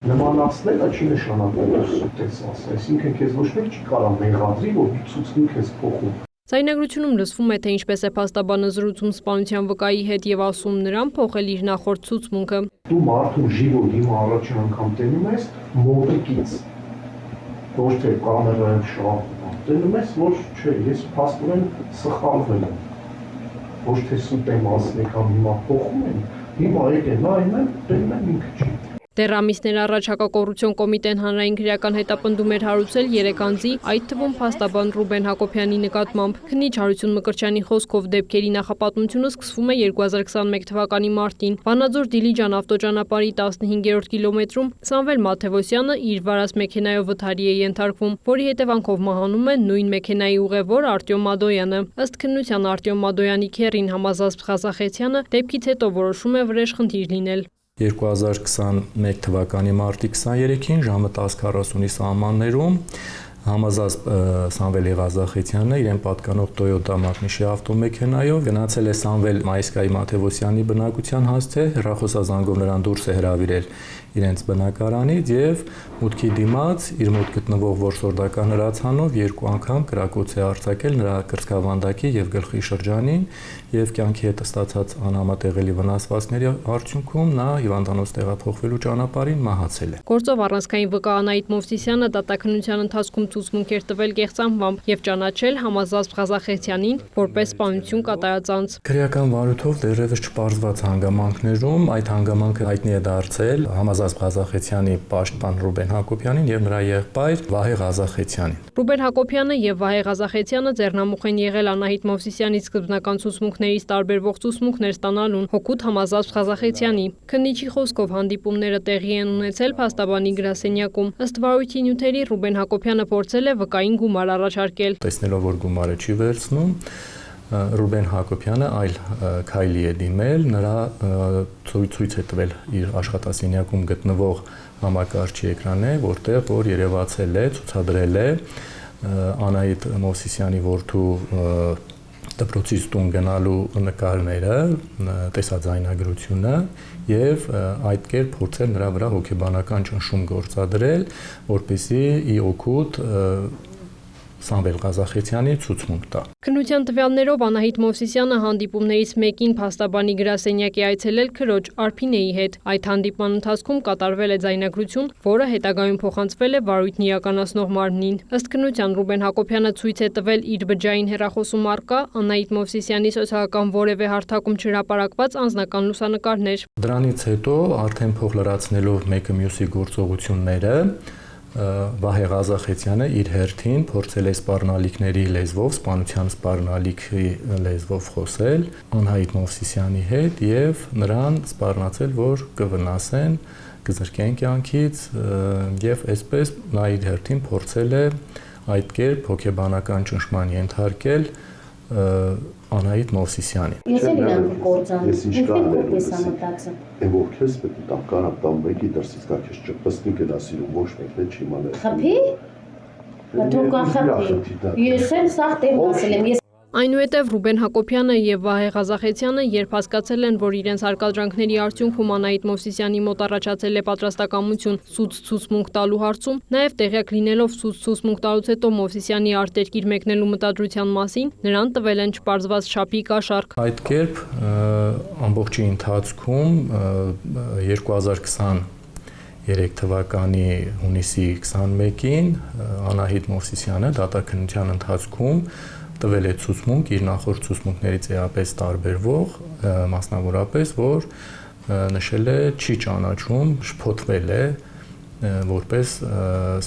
Նմանացնելը չի նշանակում, որ սուտ ես ասել, այսինքն քեզ ոչ մեկ չի կարող մեղադրի, որ ցուցնի քեզ փոխում։ Ձայնագրությունում լսվում է, թե ինչպես է փաստաբանը զրուցում սպանության վկայի հետ եւ ասում նրան փոխել իր նախորդ ցուցմունքը։ Դու մարդու ժիվոտ հիմա առաջին անգամ տենում ես մոտիկից, ոչ թե կամերայով շարքում, տենում ես, որ չէ, ես փաստորեն սխալվել եմ, ոչ թե սուտ եմ ասել կամ հիմա փոխում եմ, հիմա եկել նայում եմ, տենում եմ ինքը չի։ Դեռ ամիսներ առաջ հակակոռուպցիոն կոմիտեն հանրային քրեական հետապնդում էր հարուցել 3 անձի, այդ թվում փաստաբան Ռուբեն Հակոբյանի նկատմամբ։ Քննիչ Հարություն Մկրտչյանի խոսքով դեպքերի նախապատմությունը սկսվում է 2021 թվականի մարտին։ Վանաձոր Դիլիջան ավտոճանապարհի 15-րդ կիլոմետրում Սամվել Մաթևոսյանը իր վարած մեքենայով վթարի է ենթարկվում, որի հետևանքով մահանում է նույն մեքենայի ուղևոր Արտյոմ Մադոյանը։ Ըստ քննության Արտյոմ Մադոյանի քեռին Համազազբ Ղազախեցյանը դեպքից հետո որոշում է վրեժ խնդիր լինել։ 2021 թվականի մարտի 23-ին ժամը 10:40-ի սահմաններում Համազազբ Սամվելի Ղազախեցյանը իրեն պատկանող Toyota մատնիշի ավտոմեքենայով գնացել է Սամվել Մայիսկայի Մաթևոսյանի բնակության հասցե, հեռախոսազանգով նրան դուրս է հրավիրել իրենց բնակարանից եւ մուտքի դիմաց իր մոտ գտնվող որսորդական հրացանով 2 անգամ կրակոց է արձակել նրա կրծքավանդակի եւ գլխի շրջանին եւ կյանքի հետ ստացած անհամատեղելի վնասվածքների արդյունքում նա հիվանդանոց տեղափոխվելու ճանապարհին մահացել է։ Գործով առանցքային վկա Անահիտ Մովսիսյանը դատաքննության ընթացքում ցուցմունք էր տվել կեղծանմամբ եւ ճանաչել Համազազբ Ղազախեցյանին որպես սպանություն կատարած անձ։ Քրեական վարույթով դեռևս չպարզված հանգամանքներում այդ հանգամանքը հայտնի է դարձել Համազազբ Ղազախեցյանի պաշտպան Ռուբեն Հակոբյանին եւ նրա եղբայր Վահե Ղազախեցյանին։ Ռուբեն Հակոբյանը եւ Վահե Ղազախեցյանը ձեռնամուխ են եղել Անահիտ Մովսիսյանից սկզբնական ցուցմունքներից տարբերվող ցուցմունքներ ստանալուն հօգուտ Համազազբ Ղազախեցյանի։ Քննիչի խոսքով հանդիպումները տեղի են ունեցել փաստաբանի գրասենյակում։ Ըստ վարույթի նյութերի Ռուբեն Հակոբյանը փորձել է վկային գումար առաջարկել։ Տեսնելով որ գումարը չի վերցնում, Ռուբեն Հակոբյանը այլ քայլի է դիմել, նրա ցույց է տվել իր աշխատասենյակում գտնվող համակարգչի էկրանը, որտեղ որ երևացել է, ցուցադրել է Անահիտ Մովսիսյանի որդու դպրոցից տուն գնալու նկարները, տեսաձայնագրությունը եւ այդ կերպ փորձել նրա վրա հոգեբանական ճնշում գործադրել, որպեսզի ի օգուտ Սամվել Ղազախեցյանի ցուցմունք տա։ Քննության տվյալներով Անահիտ Մովսիսյանը հանդիպումներից մեկին փաստաբանի գրասենյակ է այցելել քրոջ Արփինեի հետ։ Այդ հանդիպման ընթացքում կատարվել է ձայնագրություն, որը հետագայում փոխանցվել է վարույթն իրականացնող մարմնին։ Ըստ քննության Ռուբեն Հակոբյանը ցույց է տվել իր բջջային հեռախոսում առկա Անահիտ Մովսիսյանի սոցիալական որևէ հարթակում չհրապարակված անձնական լուսանկարներ։ Դրանից հետո արդեն փող լրացնելով մեկը մյուսի գործողությունները Վահե Ղազախեցյանը իր հերթին փորձել է սպառնալիքների լեզվով, սպանության սպառնալիքի լեզվով խոսել Անահիտ Մովսիսյանի հետ եւ նրան սպառնացել, որ կվնասեն, կզրկեն կյանքից եւ այսպես նա իր հերթին փորձել է այդ կերպ հոգեբանական ճնշման ենթարկել Անահիտ Մովսիսյանին։ Ես էլ իրան կործան, ինչպես ամտացը։ Որ քեզ պետք է տամ կանապ տամ մեկի դրսից գա քեզ ճպտի գնասիրում ոչ մեկն չի իմանալ։ Խփի։ Դու կախփի։ Ես էլ սաղ տեղ ասել եմ, Այնուհետև Ռուբեն Հակոբյանը եւ Վահե Ղազախեցյանը, երբ հասկացել են, որ իրենց արկադրանքների արդյունքում Անահիտ Մովսիսյանի մոտ առաջացել է պատրաստակամություն սուտ ցուցմունք տալու հարցում, նաեւ տեղյակ լինելով սուտ ցուցմունք տալուց հետո Մովսիսյանի արտերկիր մեկնելու մտադրության մասին, նրան տվել են չպարզված չափի կաշառք։ Այդ կերպ ամբողջի ընթացքում 2023 թվականի հունիսի 21-ին Անահիտ Մովսիսյանը դատաքննության ընթացքում տվել է ցուցմունք իր նախորդ ցուցմունքներից էապես տարբերվող, մասնավորապես, որ նշել է չի ճանաչում, շփոթվել է որպես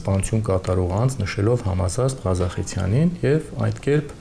սպանություն կատարող անձ, նշելով Համազազբ Ղազախեցյանին եւ այդ կերպ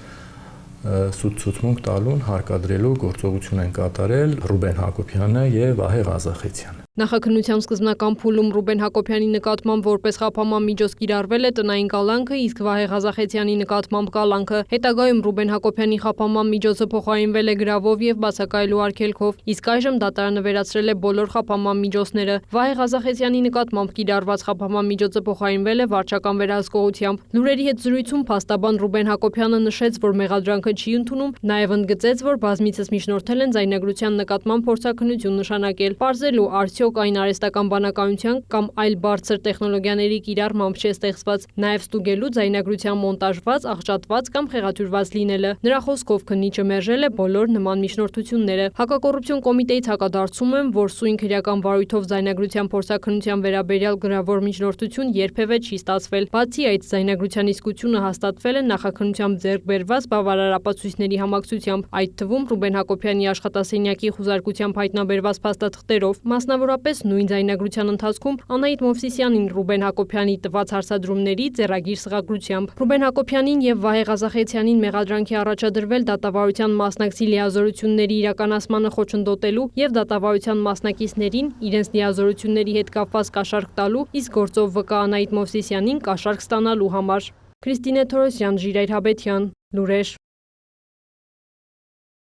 սուտ ցուցմունք տալուն հարկադրելու գործողություն են կատարել Ռուբեն Հակոբյանը եւ Վահե Ղազախեցյանը։ Նախաքննության սկզբնական փուլում Ռուբեն Հակոբյանի նկատմամբ որպես խափանման միջոց կիրառվել է տնային կալանքը, իսկ Վահե Ղազախեցյանի նկատմամբ կալանքը։ Հետագայում Ռուբեն Հակոբյանի խափանման միջոցը փոխարինվել է գրավով եւ բացակայելու արգելքով, իսկ այժմ դատարանը վերացրել է բոլոր խափանման միջոցները։ Վահե Ղազախեցյանի նկատմամբ կիրառված խափանման միջոցը փոխարինվել է վարչական վերահսկողությամբ։ Լուրերի հետ զրույցում փաստաբան Ռուբեն Հակոբյանը նշեց, որ մեղադրանքը չի ընդունում, նաեւ ընդգծեց, որ բազմիցս միջնորդել են ձայնագրության նկատմամբ փորձաքննություն նշանակել։ Պարզելու արդյոք այն արհեստական բանականության կամ այլ բարձր տեխնոլոգիաների կիրառմամբ չէ ստեղծված, նաև ստուգելու ձայնագրության մոնտաժված, աղճատված կամ խեղաթյուրված լինելը։ Նրա խոսքով քննիչը մերժել է բոլոր նման միջնորդությունները։ Հակակոռուպցիոն կոմիտեից հակադարձում են, որ սույն քրեական վարույթով ձայնագրության փորձաքննության վերաբերյալ գրավոր միջնորդություն երբևէ չի ստացվել։ Բացի այդ, ձայնագրության իսկությունը հաստատվել է նախաքննությամբ ձեռք բերված բավարար ապացույցների համակցությամբ, այդ թվում Ռուբեն Հակոբյանի աշխատասենյակի խուզարկությամբ հայտնաբերված փաստաթղթերով, մասնավորապես նույն ձայնագրության ընթացքում Անահիտ Մովսիսյանին Ռուբեն Հակոբյանի տված հարցադրումների ձեռագիր սղագրությամբ։ Ռուբեն Հակոբյանին եւ Վահե Ղազախեցյանին մեղադրանքի առաջադրվել դատավարության մասնակցի լիազորությունների իրականացմանը խոչընդոտելու եւ դատավարության մասնակիցներին իրենց լիազորությունների հետ կապված կաշառք տալու, իսկ գործով վկա Անահիտ Մովսիսյանին կաշառք ստանալու համար։ Քրիստինե Թորոսյան, Ժիրայր Հաբետյան, լուրեր։